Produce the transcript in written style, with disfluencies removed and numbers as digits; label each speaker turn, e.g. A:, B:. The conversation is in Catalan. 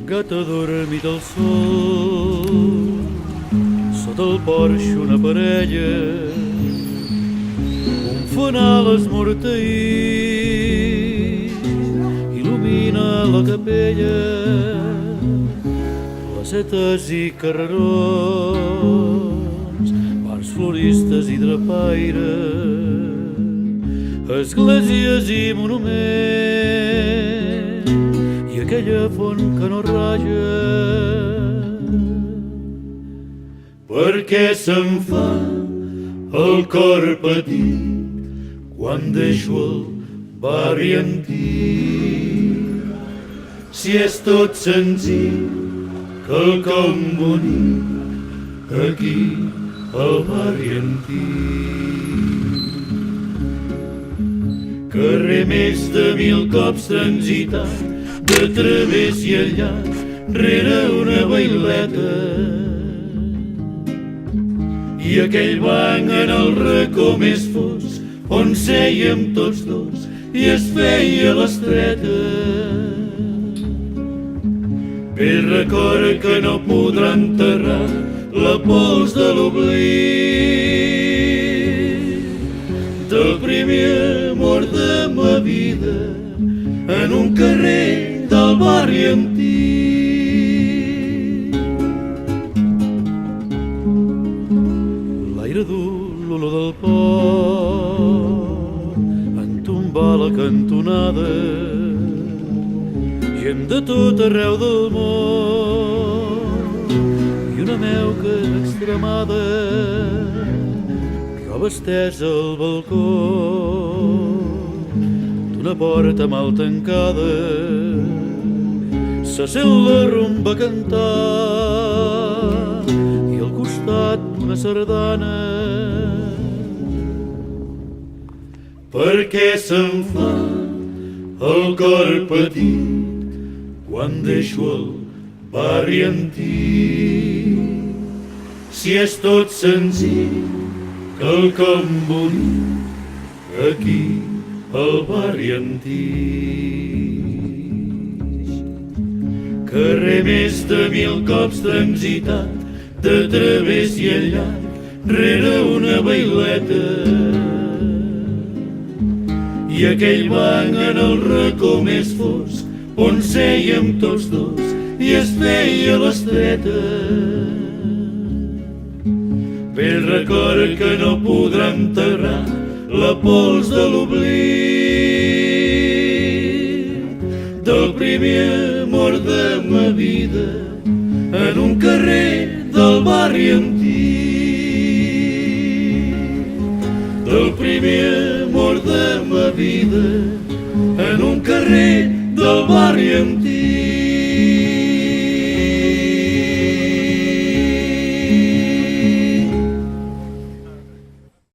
A: gat adormit al sol, sota el porxo una parella, un fanal esmorteït il·lumina la capella, placetes i carrerons, bars floristes i drapaires, esglésies i monuments, i aquella font que no raja. Per què se'm fa el cor petit quan deixo el barri antic? Si és tot senzill, quelcom bonic, aquí al barri antic. Carrer més de 1000 cops transitat, de través i al llarg, rere una baileta. I aquell banc en el racó més fosc, on sèiem tots dos i es feia l'estreta. Vell record que no podrà enterrar la pols de l'oblit, del primer amor de ma vida en un carrer del barri antic. L'aire dur, l'olor del port, entombar la cantonada, gent de tot arreu del món i una meuca extremada, roba estesa al balcó d'una porta mal tancada, se sent la rumba cantar i al costat una sardana. Per què se'm fa el cor petit quan deixo el barri antic? Si és tot senzill, quelcom bonic, aquí al barri antic. Carrer més de 1000 cops transitat, de través i al llarg, rere una baileta. I aquell banc en el racó més fosc, on sèiem tots dos i es feia l'estreta. Vell record que no podrà enterrar la pols de l'oblit, del primer amor de ma vida en un carrer del barri antic. Del primer amor de ma vida en un carrer del barri antic.